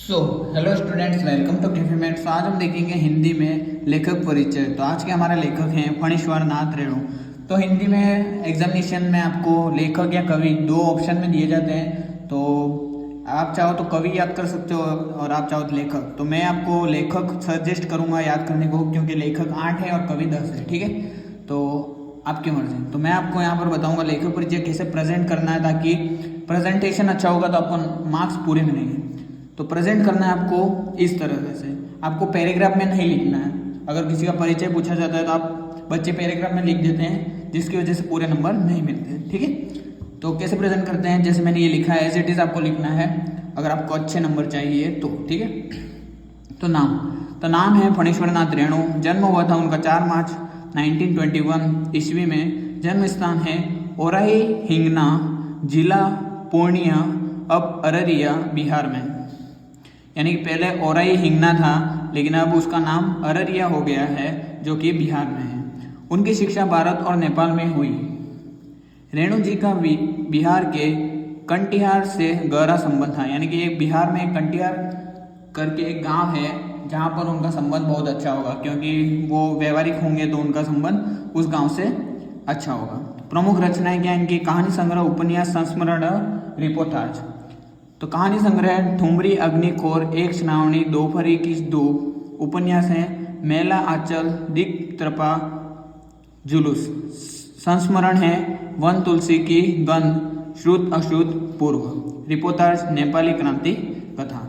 Hello students, welcome to डिफिमेंट्स। आज हम देखेंगे हिंदी में लेखक परिचय। तो आज के हमारे लेखक हैं फणीश्वर नाथ रेणु। तो हिंदी में एग्जामिनेशन में आपको लेखक या कवि दो ऑप्शन में दिए जाते हैं। तो आप चाहो तो कवि याद कर सकते हो और आप चाहो तो लेखक। तो मैं आपको लेखक सजेस्ट करूंगा याद करने को, क्योंकि लेखक 8 है और कवि 10 है। ठीक है, तो आपकी मर्जी। तो मैं आपको यहाँ पर बताऊंगा लेखक परिचय कैसे प्रेजेंट करना है, ताकि प्रेजेंटेशन अच्छा होगा तो आपको मार्क्स पूरे मिलेंगे। तो प्रेजेंट करना है आपको इस तरह से। आपको पैराग्राफ में नहीं लिखना है। अगर किसी का परिचय पूछा जाता है तो आप बच्चे पैराग्राफ में लिख देते हैं, जिसकी वजह से पूरे नंबर नहीं मिलते। ठीक है, तो कैसे प्रेजेंट करते हैं, जैसे मैंने ये लिखा है एज इट इज आपको लिखना है, अगर आपको अच्छे नंबर चाहिए तो। ठीक है, तो नाम है फणीश्वर नाथ रेणु। जन्म हुआ था उनका 4 मार्च 1921 ईस्वी में। जन्म स्थान है ओराई हिंगना, जिला पूर्णिया, अब अररिया, बिहार में। यानी कि पहले ओराई हिंगना था, लेकिन अब उसका नाम अररिया हो गया है, जो कि बिहार में है। उनकी शिक्षा भारत और नेपाल में हुई। रेणु जी का बिहार के कंटिहार से गहरा संबंध था। यानी कि बिहार में कंटिहार करके एक गांव है, जहां पर उनका संबंध बहुत अच्छा होगा, क्योंकि वो व्यवहारिक होंगे तो उनका संबंध उस गांव से अच्छा होगा। प्रमुख रचनाएं क्या इनकी? कहानी संग्रह, उपन्यास, संस्मरण, रिपोर्टाज। तो कहानी संग्रह ठुमरी अग्निखोर, एक सुनावनी, दोपहरी की धूप। उपन्यास है मेला आंचल, दिक्त्रपा, जुलूस। संस्मरण है वन तुलसी की गंध, श्रुत अश्रुत पूर्व। रिपोर्टाज नेपाली क्रांति कथा।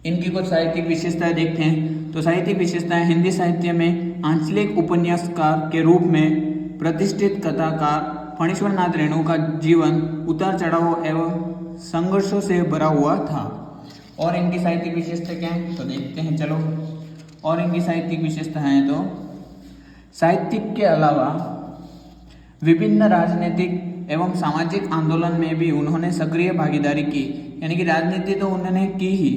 इनकी कुछ साहित्यिक विशेषताएं देखते हैं। तो साहित्यिक विशेषताएं, हिंदी साहित्य में आंचलिक उपन्यासकार के रूप में प्रतिष्ठित कथाकार फणीश्वर नाथ रेणु का जीवन उतार चढ़ाव एवं संघर्षों से भरा हुआ था। और इनकी साहित्यिक विशेषता क्या है तो देखते हैं, चलो। और इनकी साहित्यिक विशेषता है तो साहित्यिक के अलावा विभिन्न राजनीतिक एवं सामाजिक आंदोलन में भी उन्होंने सक्रिय भागीदारी की। यानी कि राजनीति तो उन्होंने की ही,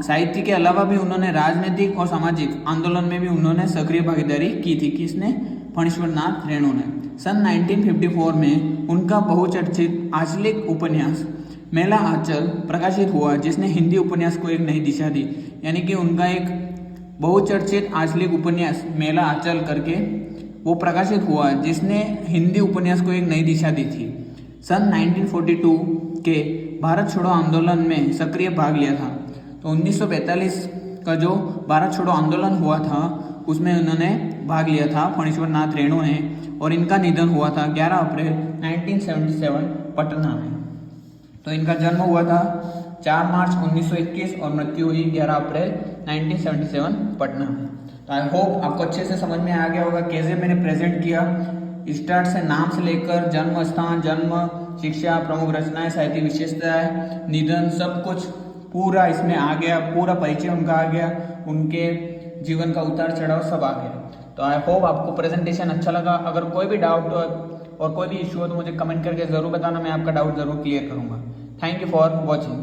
साहित्य के अलावा भी उन्होंने राजनीतिक और सामाजिक आंदोलन में भी उन्होंने सक्रिय भागीदारी की थी। किसने? फणीश्वर नाथ रेणु ने। सन 1954 में उनका बहुचर्चित आंचलिक उपन्यास मेला आंचल प्रकाशित हुआ, जिसने हिंदी उपन्यास को एक नई दिशा दी। यानी कि उनका एक बहुचर्चित आंचलिक उपन्यास मेला आंचल करके वो प्रकाशित हुआ, जिसने हिंदी उपन्यास को एक नई दिशा दी थी। सन 1942 के भारत छोड़ो आंदोलन में सक्रिय भाग लिया था। तो 1945 का जो भारत छोड़ो आंदोलन हुआ था, उसमें उन्होंने भाग लिया था फणीश्वर नाथ रेणु ने। और इनका निधन हुआ था 11 अप्रैल 1977 पटना में। तो इनका जन्म हुआ था 4 मार्च 1921 और मृत्यु हुई 11 अप्रैल 1977 पटना में। तो आई होप आपको अच्छे से समझ में आ गया होगा कैसे मैंने प्रेजेंट किया। स्टार्ट से नाम से लेकर जन्म स्थान, जन्म, शिक्षा, प्रमुख रचनाएं, साहित्यिक विशेषताएं, निधन, सब कुछ पूरा इसमें आ गया। पूरा परिचय उनका आ गया, उनके जीवन का उतार चढ़ाव सब आ गया। तो आई होप आपको प्रेजेंटेशन अच्छा लगा। अगर कोई भी डाउट हो और कोई भी इश्यू हो तो मुझे कमेंट करके ज़रूर बताना, मैं आपका डाउट ज़रूर क्लियर करूँगा। Thank you for watching.